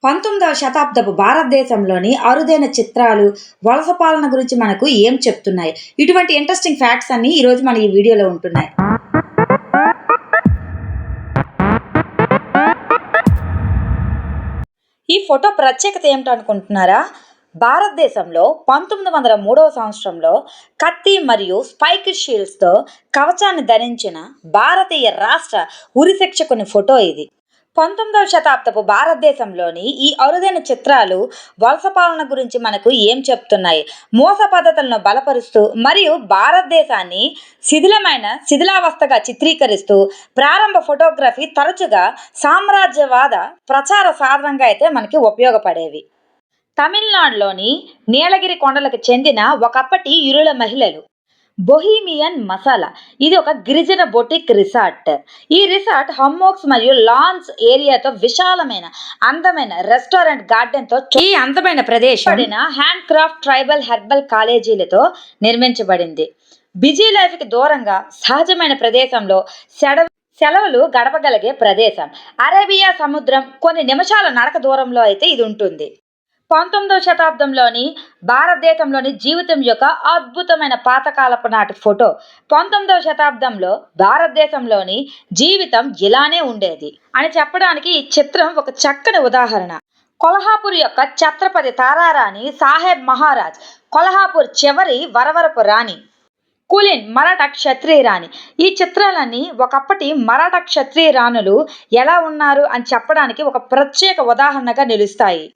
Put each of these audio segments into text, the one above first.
19వ శతాబ్దపు భారతదేశంలోని అరుదైన చిత్రాలు, వలస పాలన గురించి మనకు ఏం చెప్తున్నాయి? ఇటువంటి ఇంట్రెస్టింగ్ ఫ్యాక్ట్స్ అన్నీ ఈరోజు మన ఈ వీడియోలో ఉంటున్నాయి. ఈ ఫోటో ప్రత్యేకత ఏమిటనుకుంటున్నారా? భారతదేశంలో 1903వ సంవత్సరంలో కత్తి మరియు స్పైక్ షీల్డ్స్తో కవచాన్ని ధరించిన భారతీయ రాష్ట్ర ఉరిశిక్షకుని ఫోటో ఇది. 19వ శతాబ్దపు భారతదేశంలోని ఈ అరుదైన చిత్రాలు వలస పాలన గురించి మనకు ఏం చెప్తున్నాయి? మోస పద్ధతులను బలపరుస్తూ మరియు భారతదేశాన్ని శిథిలావస్థగా చిత్రీకరిస్తూ ప్రారంభ ఫోటోగ్రఫీ తరచుగా సామ్రాజ్యవాద ప్రచార సాధనంగా అయితే మనకి ఉపయోగపడేవి. తమిళనాడులోని నీలగిరి కొండలకు చెందిన ఒకప్పటి ఇరుల మహిళలు బొహీమియన్ మసాలా ఇది ఒక గిరిజన బొటిక్ రిసార్ట్. ఈ రిసార్ట్ హమ్మోక్స్ మరియు లాన్స్ ఏరియాతో విశాలమైన అందమైన రెస్టారెంట్ గార్డెన్తో ఈ అందమైన ప్రదేశం హ్యాండ్ క్రాఫ్ట్ ట్రైబల్ హెర్బల్ కాలేజీలతో నిర్మించబడింది. బిజీ లైఫ్కి దూరంగా సహజమైన ప్రదేశంలో సెలవులు గడపగలిగే ప్రదేశం. అరేబియా సముద్రం కొన్ని నిమిషాల నడక దూరంలో అయితే ఇది ఉంటుంది. 19వ శతాబ్దంలోని భారతదేశంలోని జీవితం యొక్క అద్భుతమైన పాతకాలపు నాటి ఫోటో. 19వ శతాబ్దంలో భారతదేశంలోని జీవితం ఇలానే ఉండేది అని చెప్పడానికి ఈ చిత్రం ఒక చక్కని ఉదాహరణ. కొల్హాపూర్ యొక్క ఛత్రపతి తారారాణి సాహెబ్ మహారాజ్, కొల్హాపూర్ చివరి వరవరపు రాణి కులీన్ మరాఠా క్షత్రియ రాణి. ఈ చిత్రాలన్నీ ఒకప్పటి మరాఠా క్షత్రియ రాణులు ఎలా ఉన్నారు అని చెప్పడానికి ఒక ప్రత్యేక ఉదాహరణగా నిలుస్తాయి.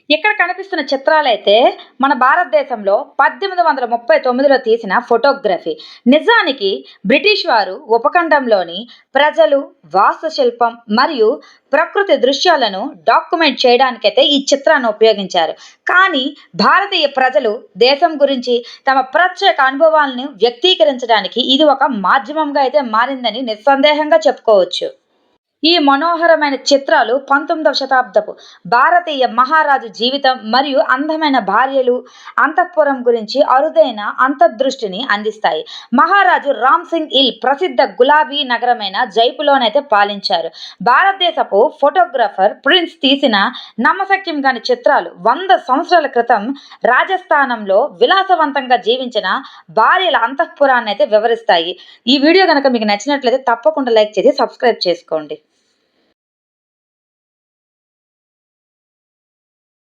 ఇక్కడ కనిపిస్తున్న చిత్రాలైతే మన భారతదేశంలో 1839లో తీసిన ఫోటోగ్రఫీ. నిజానికి బ్రిటిష్ వారు ఉపఖండంలోని ప్రజలు, వాస్తుశిల్పం మరియు ప్రకృతి దృశ్యాలను డాక్యుమెంట్ చేయడానికైతే ఈ చిత్రాన్ని ఉపయోగించారు. కానీ భారతీయ ప్రజలు దేశం గురించి తమ ప్రత్యేక అనుభవాలను వ్యక్తీకరించడానికి ఇది ఒక మాధ్యమంగా అయితే మారిందని నిస్సందేహంగా చెప్పుకోవచ్చు. ఈ మనోహరమైన చిత్రాలు 19వ శతాబ్దపు భారతీయ మహారాజు జీవితం మరియు అందమైన భార్యలు, అంతఃపురం గురించి అరుదైన అంతర్దృష్టిని అందిస్తాయి. మహారాజు రామ్ సింగ్ ఇల్ ప్రసిద్ధ గులాబీ నగరమైన జైపులోనైతే పాలించారు. భారతదేశపు ఫోటోగ్రాఫర్ ప్రిన్స్ తీసిన నమ్మశక్యం కాని చిత్రాలు 100 సంవత్సరాల క్రితం రాజస్థానంలో విలాసవంతంగా జీవించిన భార్యల అంతఃపురాన్ని అయితే వివరిస్తాయి. ఈ వీడియో కనుక మీకు నచ్చినట్లయితే తప్పకుండా లైక్ చేసి సబ్స్క్రైబ్ చేసుకోండి.